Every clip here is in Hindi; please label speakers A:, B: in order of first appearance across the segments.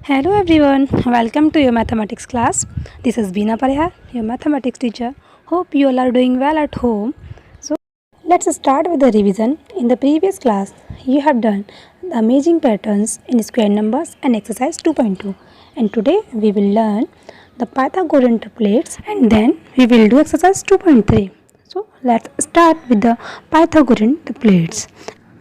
A: Hello everyone, welcome to your mathematics class. This is Beena Parihar, your mathematics teacher. Hope you all are doing well at home. So let's start with the revision. In the previous class, you have done the amazing patterns in square numbers and exercise 2.2. And today we will learn the Pythagorean triplets and then we will do exercise 2.3. So let's start with the Pythagorean triplets.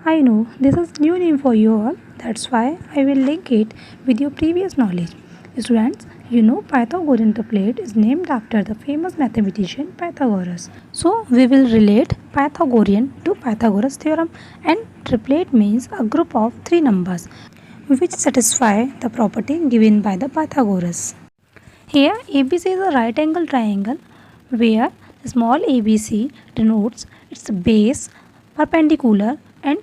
A: I know this is new name for you all, that's why I will link it with your previous knowledge. Students, you know Pythagorean triplet is named after the famous mathematician Pythagoras. So we will relate Pythagorean to Pythagoras theorem, and triplet means a group of three numbers which satisfy the property given by the Pythagoras. Here ABC is a right angle triangle where small ABC denotes its base, perpendicular and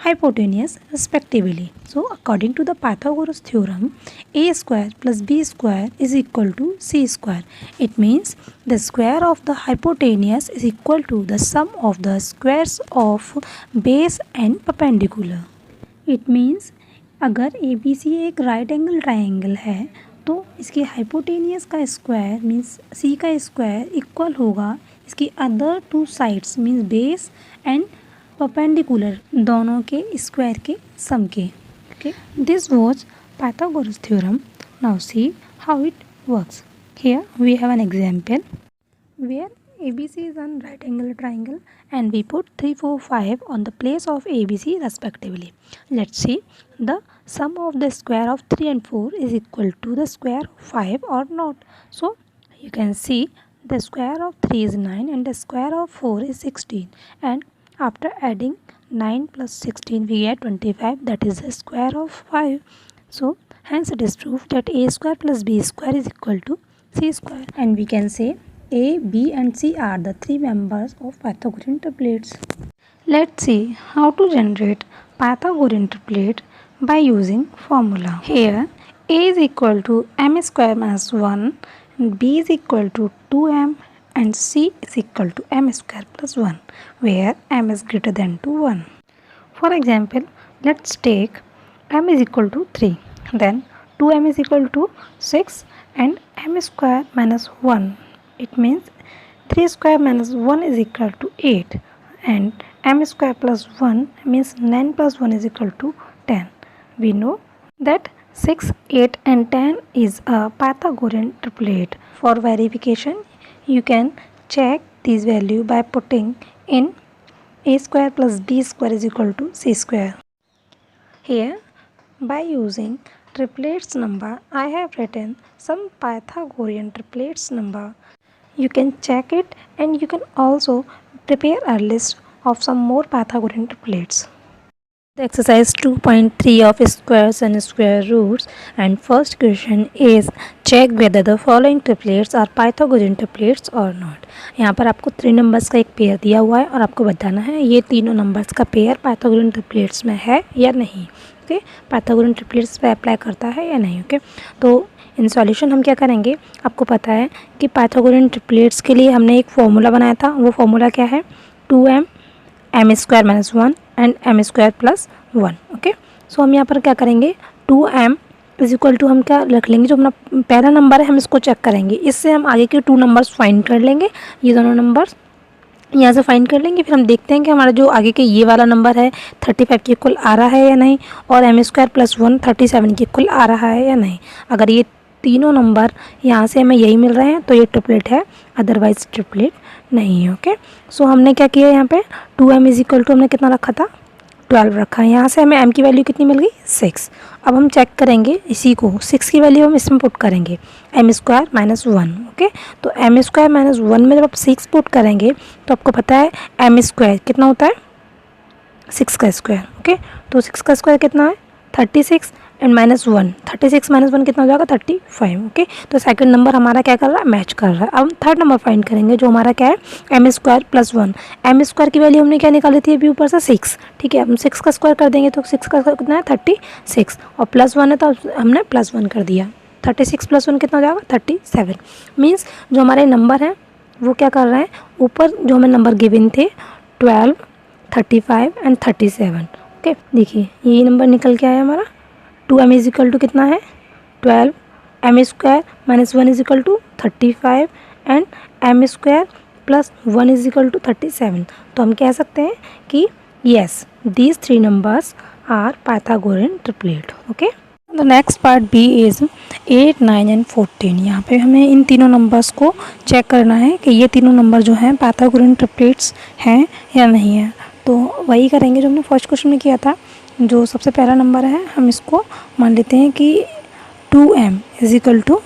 A: hypotenuse respectively. So according to the Pythagoras theorem, a square plus b square is equal to c square. It means the square of the hypotenuse is equal to the sum of the squares of base and perpendicular. It means अगर ए बी सी एक राइट एंगल ट्राइंगल है तो इसकी हाइपोटेनियस का स्क्वायर मीन्स सी का स्क्वायर इक्वल होगा इसकी other two sides means base and perpendicular दोनों के स्क्वायर के सम के. Okay, this was Pythagoras theorem. Now see how it works. Here we have an example where ABC is an right angle triangle and we put 3, 4, 5 on the place of ABC respectively. Let's see the sum of the square of 3 and 4 is equal to the square of 5 or not. So you can see the square of 3 is 9 and the square of 4 is 16, and after adding 9 plus 16 we get 25, that is the square of 5. So hence it is proved that a square plus b square is equal to c square, and we can say a, b and c are the three members of Pythagorean triplets. Let's see how to generate Pythagorean triplet by using formula. Here a is equal to m square minus 1 and b is equal to 2m and c is equal to m square plus 1, where m is greater than to 1. For example, let's take m is equal to 3, then 2m is equal to 6 and m square minus 1. It means 3 square minus 1 is equal to 8 and m square plus 1 means 9 plus 1 is equal to 10. We know that 6, 8 and 10 is a Pythagorean triplet. For verification, you can check this value by putting in a square plus b square is equal to c square. Here by using triplets number, I have written some Pythagorean triplets number. You can check it and you can also prepare a list of some more Pythagorean triplets. The exercise 2.3 of squares and square roots, and first question is check whether the following triplets are Pythagorean triplets or not. यहाँ पर आपको 3 नंबर्स का एक पेयर दिया हुआ है और आपको बताना है ये तीनों नंबर्स का पेयर Pythagorean triplets में है या नहीं. ओके, Pythagorean triplets पे अप्लाई करता है या नहीं. ओके, तो इन सॉल्यूशन हम क्या करेंगे, आपको पता है कि Pythagorean triplets के लिए हमने एक फॉर्मूला बनाया था. वो फॉर्मूला क्या है, 2m m square minus 1 and m square plus 1. Okay, so हम यहाँ पर क्या करेंगे, 2m इज इक्वल टू हम क्या रख लेंगे, जो अपना पहला नंबर है हम इसको चेक करेंगे, इससे हम आगे के 2 नंबर्स फाइंड कर लेंगे. ये दोनों नंबर्स यहाँ से फाइंड कर लेंगे. फिर हम देखते हैं कि हमारा जो आगे के ये वाला नंबर है 35 के इक्वल आ रहा है या नहीं, और m स्क्वायर प्लस 1 37 के इक्वल आ रहा है या नहीं. अगर ये तीनों नंबर यहाँ से हमें यही मिल रहे हैं तो ये ट्रिपलेट है, अदरवाइज ट्रिपलेट नहीं है. ओके, सो हमने क्या किया, यहाँ पे 2m इज इक्वल टू हमने कितना रखा था, 12 रखा है. यहाँ से हमें m की वैल्यू कितनी मिल गई, 6. अब हम चेक करेंगे इसी को, 6 की वैल्यू हम इसमें पुट करेंगे, m स्क्वायर माइनस 1. ओके, तो m स्क्वायर माइनस 1 में जब आप 6 पुट करेंगे तो आपको पता है m स्क्वायर कितना होता है, 6 का स्क्वायर. ओके, तो 6 का स्क्वायर कितना है, 36 एंड माइनस 1, 36 माइनस 1 कितना हो जाएगा, 35. ओके, तो सेकंड नंबर हमारा क्या कर रहा है, मैच कर रहा है. अब हम थर्ड नंबर फाइंड करेंगे जो हमारा क्या है, m square plus 1. m square की वैल्यू हमने क्या निकाली थी अभी ऊपर से 6. ठीक है, हम 6 का स्क्वायर कर देंगे तो 6 का कितना है, 36, और प्लस 1 है तो हमने प्लस 1 कर दिया. 36 प्लस 1 कितना हो जाएगा, 37. मीन्स जो हमारे नंबर हैं वो क्या कर रहे हैं, ऊपर जो हमें नंबर गिवन थे 12, 35 एंड 37. ओके, देखिए ये नंबर निकल के आया हमारा, 2m इज इक्वल टू कितना है, 12 m square minus 1 is equal to 35 and m square plus 1 is equal to 37। तो हम कह सकते हैं कि yes these three numbers are Pythagorean triplet। Okay, the next part B is 8, 9 and 14। यहाँ पे हमें इन तीनों नंबर्स को चेक करना है कि ये तीनों नंबर जो हैं पाइथागोरियन ट्रिपलेट्स हैं या नहीं है। तो वही करेंगे जो हमने फर्स्ट क्वेश्चन में किया था। जो सबसे पहला नंबर है हम इसको मान लेते हैं कि 2m इज इक्वल टू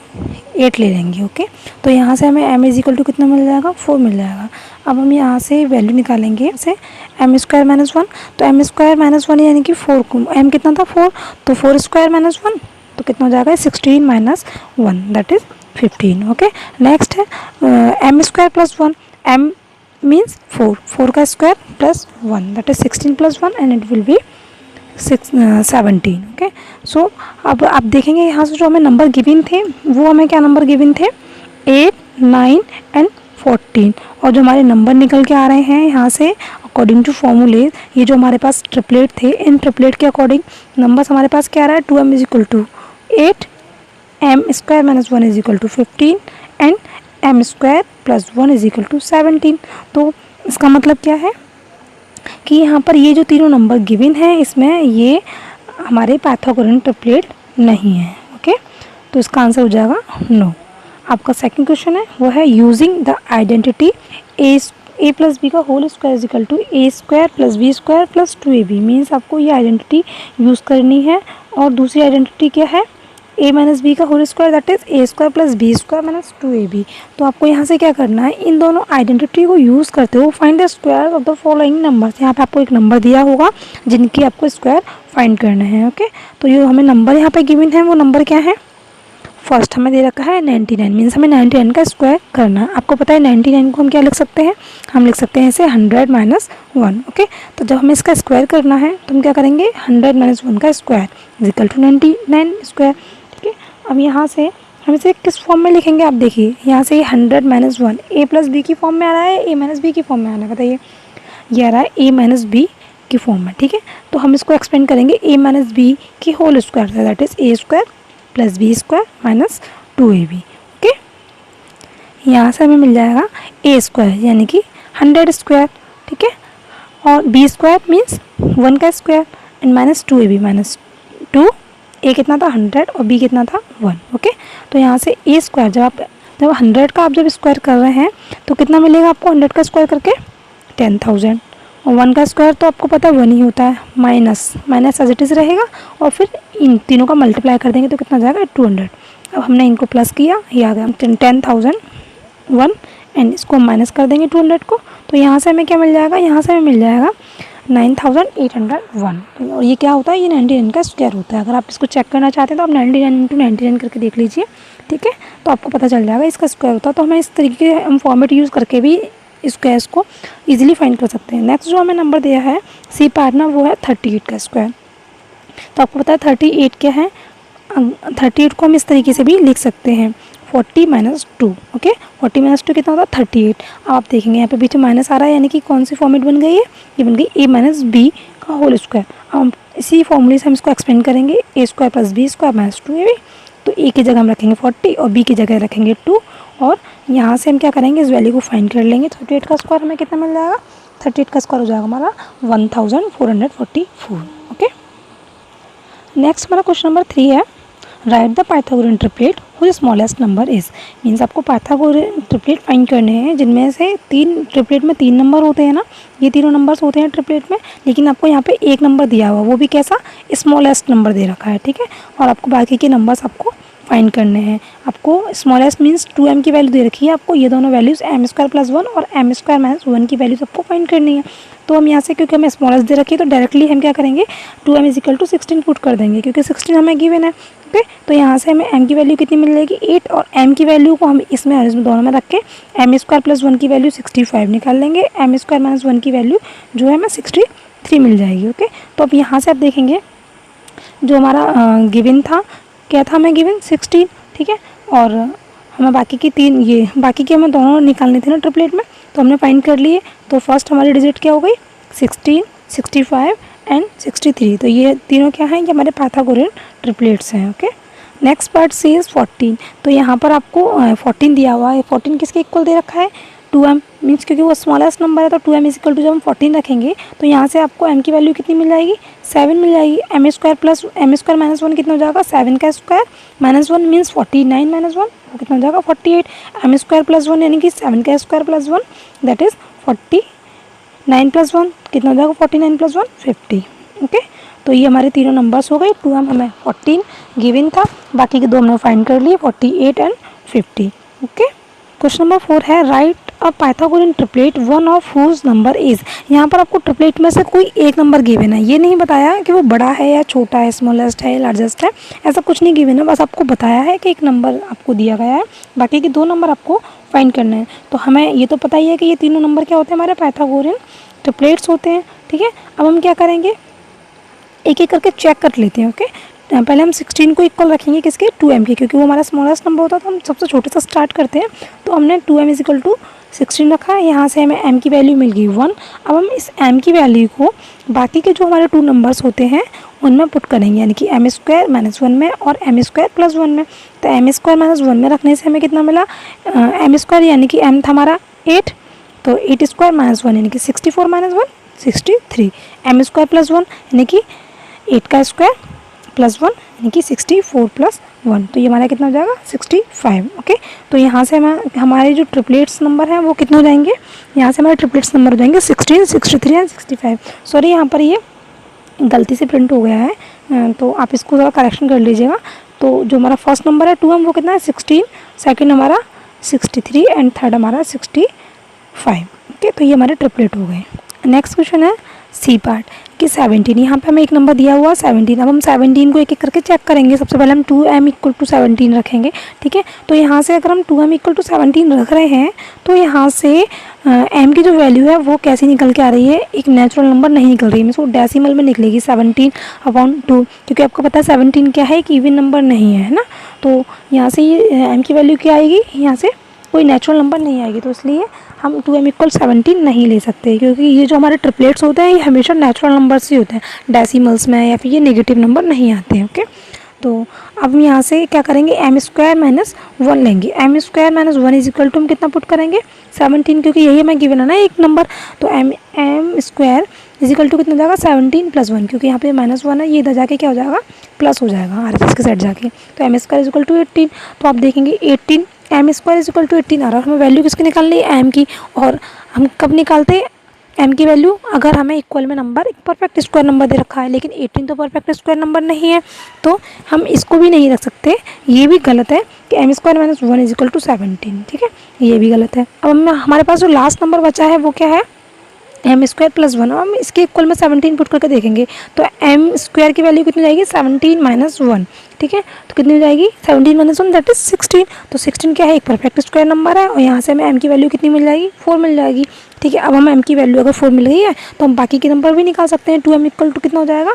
A: 8 ले लेंगे। ओके, तो यहाँ से हमें m इज इक्वल टू कितना मिल जाएगा, 4 मिल जाएगा। अब हम यहाँ से वैल्यू निकालेंगे से m स्क्वायर माइनस 1। तो m स्क्वायर माइनस 1 यानी कि 4 को m कितना था 4, तो 4 स्क्वायर माइनस 1 तो कितना हो जाएगा 16 minus 1 that is 15। Okay, next है m square plus 1। m means 4 का square plus 1 that is 16 plus 1 and it will be 17। Okay, so अब आप देखेंगे यहाँ से जो हमें नंबर गिवन थे वो हमें क्या नंबर गिवन थे 8, 9 एंड 14। और जो हमारे नंबर निकल के आ रहे हैं यहाँ से अकॉर्डिंग टू फॉर्मूले, ये जो हमारे पास ट्रिपलेट थे इन ट्रिपलेट के अकॉर्डिंग नंबर्स हमारे पास क्या आ रहा है 2m is equal to 8, m square minus 1 is equal to 15 and m square plus 1 is equal to 17। तो इसका मतलब क्या है कि यहाँ पर ये जो तीनों नंबर गिवन हैं इसमें ये हमारे पाइथागोरियन ट्रिपलेट नहीं है। ओके, तो इसका आंसर हो जाएगा नो। आपका सेकंड क्वेश्चन है वो है using the identity a plus b का whole square is equal to a square plus B square plus 2ab। Means आपको ये आइडेंटिटी यूज़ करनी है। और दूसरी आइडेंटिटी क्या है a माइनस बी का whole square that is A square plus B square minus 2ab। तो आपको यहाँ से क्या करना है, इन दोनों आइडेंटिटी को यूज़ करते हुए find the square of the following numbers. यहाँ पे आपको एक नंबर दिया होगा जिनकी आपको स्क्वायर फाइंड करना है। ओके, तो ये हमें नंबर यहाँ पे गिवन है वो नंबर क्या है, फर्स्ट हमें दे रखा है 99। मीन्स हमें 99 का स्क्वायर करना है। आपको पता है 99 को हम क्या लिख सकते हैं, हम लिख सकते हैं इसे 100 माइनस 1। ओके, तो जब हमें इसका स्क्वायर करना है तो हम क्या करेंगे 100 माइनस 1 का square is equal to 99 square. ठीक है, अब यहाँ से हम इसे किस फॉर्म में लिखेंगे, आप देखिए यहाँ से 100 माइनस 1 ए प्लस बी की फॉर्म में आ रहा है, ए माइनस बी की फॉर्म में आ रहा है, बताइए ये आ रहा है ए माइनस बी की फॉर्म में। ठीक है, तो हम इसको एक्सपेंड करेंगे ए माइनस बी की whole square that is A square plus B square minus 2ab। Okay, यहाँ से हमें मिल जाएगा ए स्क्वायर यानी कि 100 स्क्वायर। ठीक है, और बी स्क्वायर मीन्स 1 का square and minus 2ab minus 2। ए कितना था 100 और बी कितना था 1। ओके, तो यहाँ से ए स्क्वायर जब 100 का आप जब स्क्वायर कर रहे हैं तो कितना मिलेगा आपको 100 का स्क्वायर करके 10,000 और 1 का स्क्वायर तो आपको पता है 1 ही होता है, माइनस एज इट इज़ रहेगा और फिर इन तीनों का मल्टीप्लाई कर देंगे तो कितना जाएगा 200। अब हमने इनको प्लस किया, ये आ गया 10,001 एंड इसको माइनस कर देंगे 200 को, तो यहाँ से हमें क्या मिल जाएगा, यहाँ से हमें मिल जाएगा 9,801। और ये क्या होता है, ये 99 का स्क्वायर होता है। अगर आप इसको चेक करना चाहते हैं तो आप 99 इंटू 99 करके देख लीजिए। ठीक है, तो आपको पता चल जाएगा इसका स्क्वायर होता है। तो हमें इस तरीके के हम फॉर्मेट यूज़ करके भी स्क्वायर्स को इजीली फाइंड कर सकते हैं। नेक्स्ट जो हमें नंबर दिया है सी पार्ट ना वो है 38 का स्क्वायर। तो आपको पता है 38 क्या है, 38 को हम इस तरीके से भी लिख सकते हैं 40 माइनस 2। ओके, 40 माइनस 2 कितना होता है 38। अब आप देखेंगे यहाँ पे बीच में माइनस आ रहा है यानी कि कौन सी फॉर्मेट बन गई है, ये बन गई ए माइनस बी का होल स्क्वायर। अब इसी फॉर्मूले से हम इसको एक्सपेंड करेंगे a square plus B square minus 2ab। तो ए की जगह हम रखेंगे 40 और बी की जगह रखेंगे 2 और यहाँ से हम क्या करेंगे इस वैल्यू को फाइंड कर लेंगे। 38 का स्क्वायर हमें कितना मिल जाएगा, 38 का स्क्वायर हो जाएगा हमारा 1444। ओके, नेक्स्ट हमारा क्वेश्चन नंबर 3 है write the Pythagorean triplet whose smallest number is. Means आपको पाइथागोरियन ट्रिपलेट फाइंड करने हैं जिनमें से ट्रिपलेट में 3 नंबर होते हैं ना, ये तीनों नंबर्स होते हैं ट्रिपलेट में, लेकिन आपको यहाँ पे एक नंबर दिया हुआ वो भी कैसा स्मॉलेस्ट नंबर दे रखा है। ठीक है, और आपको बाकी के नंबर्स आपको फाइंड करने हैं। आपको स्मॉलेस्ट मीन्स 2m की वैल्यू दे रखी है, आपको ये दोनों वैल्यूज़ m स्क्वायर प्लस 1 और m स्क्वायर माइनस 1 की वैल्यूज़ आपको फाइंड करनी है। तो हम यहाँ से क्योंकि हमें स्मॉलेस्ट दे रखी है तो डायरेक्टली हम क्या करेंगे 2m is equal to 16 put कर देंगे क्योंकि 16 हमें गिवन है। ओके, तो यहाँ से हमें m की वैल्यू कितनी मिल जाएगी 8 और m की वैल्यू को हम इसमें और इसमें दोनों में रख के m स्क्वायर प्लस 1 की वैल्यू 65 निकाल लेंगे, m स्क्वायर माइनस 1 की वैल्यू जो है हमें 63 मिल जाएगी। ओके, तो अब यहाँ से आप देखेंगे जो हमारा गिवन था क्या था, हमें गिवन 16। ठीक है, और हमें बाकी की हमें दोनों निकालने थे ना ट्रिपलेट में, तो हमने फाइंड कर लिए। तो फर्स्ट हमारी डिजिट क्या हो गई 16, 65 एंड 63। तो ये तीनों क्या हैं, ये हमारे पाइथागोरियन ट्रिपलेट्स हैं। Okay, next part C is 14। तो यहाँ पर आपको 14 दिया हुआ है। 14 किसके इक्वल दे रखा है, 2m, मीन्स क्योंकि वो स्मॉलेस्ट नंबर है तो 2m इज इक्वल टू जब हम 14 रखेंगे तो यहाँ से आपको m की वैल्यू कितनी मिल जाएगी, 7 मिल जाएगी। m square plus m square minus 1 कितना हो जाएगा, 7 का स्क्वायर माइनस 1 मीन्स 49 माइनस 1 वो कितना हो जाएगा 48। m स्क्वायर प्लस 1 यानी कि 7 का square plus 1 that is 49 plus 1 कितना हो जाएगा 49 प्लस 1 50। ओके, तो ये हमारे तीनों नंबर्स हो गए। 2m हमें 14 गिवन था, बाकी के दो हमने फाइंड कर लिए 48 एंड 50। ओके, क्वेश्चन नंबर 4 है write a Pythagorean triplet one of whose number is. यहाँ पर आपको ट्रिपलेट में से कोई एक नंबर गिवन है, ये नहीं बताया कि वो बड़ा है या छोटा है, स्मॉलेस्ट है या लार्जेस्ट है, ऐसा कुछ नहीं गिवन है, बस आपको बताया है कि एक नंबर आपको दिया गया है, बाकी के दो नंबर आपको फाइंड करने हैं। तो हमें ये तो पता ही है कि ये तीनों नंबर क्या होते हैं, हमारे पाइथागोरियन ट्रिपलेट्स होते हैं। ठीक है, अब हम क्या करेंगे, एक एक करके चेक कर लेते हैं। ओके, पहले हम 16 को इक्वल रखेंगे किसके, 2m के, क्योंकि वो हमारा स्मॉलेस्ट नंबर होता है तो हम सबसे छोटे से स्टार्ट करते हैं। तो हमने 2m इज इक्वल टू 16 रखा है, यहाँ से हमें m की वैल्यू मिल गई 1। अब हम इस m की वैल्यू को बाकी के जो हमारे 2 नंबर्स होते हैं उनमें पुट करेंगे, यानी कि m स्क्वायर माइनस 1 में और m स्क्वायर प्लस 1 में। तो m स्क्वायर माइनस 1 में रखने से हमें कितना मिला, m स्क्वायर यानी कि m था हमारा 8, तो 8 स्क्वायर माइनस 1 यानी कि 64 माइनस 1 63। m स्क्वायर प्लस 1 यानी कि 8 का स्क्वायर प्लस 1 यानी कि 64 प्लस 1, तो ये हमारा कितना हो जाएगा 65। ओके, तो यहाँ से हमारे जो ट्रिपलेट्स नंबर हैं वो कितने हो जाएंगे, यहाँ से हमारे ट्रिपलेट्स नंबर हो जाएंगे 16, 63 एंड 65। सॉरी, यहाँ पर ये गलती से प्रिंट हो गया है, तो आप इसको ज़रा करेक्शन कर लीजिएगा। तो जो हमारा फर्स्ट नंबर है 2m वो कितना है 16, सेकेंड हमारा 63 एंड थर्ड हमारा 65। ओके, तो ये हमारे ट्रिपलेट हो गए। नेक्स्ट क्वेश्चन है सी पार्ट कि 17, यहाँ पे हमें एक नंबर दिया हुआ 17। अब हम 17 को एक एक करके चेक करेंगे। सबसे पहले हम 2m इक्वल टू 17 रखेंगे। ठीक है, तो यहाँ से अगर हम 2m इक्वल टू 17 रख रहे हैं तो यहाँ से m की जो वैल्यू है वो कैसी निकल के आ रही है, एक नेचुरल नंबर नहीं निकल रही है, मीन्स वो डेसिमल में निकलेगी 17/2, क्योंकि आपको पता है 17 क्या है, एक इवन नंबर नहीं है ना। तो यहाँ से ये m की वैल्यू क्या आएगी, यहाँ से कोई नेचुरल नंबर नहीं आएगी, तो इसलिए हम 2m इक्वल 17 नहीं ले सकते, क्योंकि ये जो हमारे ट्रिपलेट्स होते हैं ये हमेशा नेचुरल नंबर्स ही होते हैं, डेसिमल्स में या फिर ये नेगेटिव नंबर नहीं आते हैं। ओके, तो अब यहाँ से क्या करेंगे, m स्क्वायर माइनस 1 लेंगे। m square minus 1 is equal to हम कितना पुट करेंगे 17, क्योंकि यही हमें गिवन है ना एक नंबर, तो m square is equal to कितना हो जाएगा 17 प्लस 1, क्योंकि यहाँ पे -1 है, ये इधर जाके क्या हो जाएगा प्लस हो जाएगा RHS के साइड जाके, तो m square is equal to 18। तो आप देखेंगे 18 m square is equal to 18 आ रहा है, हमें वैल्यू किसकी निकालनी है, m की। और हम कब निकालते हैं m की वैल्यू, अगर हमें इक्वल में नंबर एक परफेक्ट स्क्वायर नंबर दे रखा है, लेकिन 18 तो परफेक्ट स्क्वायर नंबर नहीं है, तो हम इसको भी नहीं रख सकते, ये भी गलत है कि m square minus 1 is equal to 17। ठीक है, ये भी गलत है। अब हमारे पास जो लास्ट नंबर बचा है वो क्या है, m स्क्वायर प्लस 1। हम इसके इक्वल में 17 पुट करके देखेंगे, तो m स्क्वायर की वैल्यू कितनी हो जाएगी 17 माइनस 1। ठीक है, तो कितनी हो जाएगी 17 माइनस 1 दैट इज 16। तो 16 क्या है, एक परफेक्ट स्क्वायर नंबर है, और यहाँ से हमें m की वैल्यू कितनी मिल जाएगी 4 मिल जाएगी। ठीक है, अब हम m की वैल्यू अगर 4 मिल गई है तो हम बाकी के नंबर भी निकाल सकते हैं। 2m इक्वल टू कितना हो जाएगा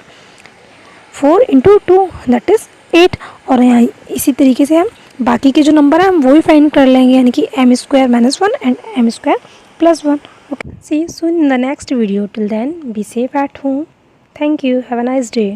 A: 4 इंटू 2 दैट इज़ 8, और यहाँ इसी तरीके से हम बाकी के जो नंबर है हम वो भी फाइंड कर लेंगे, यानी कि m square minus 1 and m square plus 1। Okay, see you soon in the next video. Till then, be safe at home. Thank you. Have a nice day.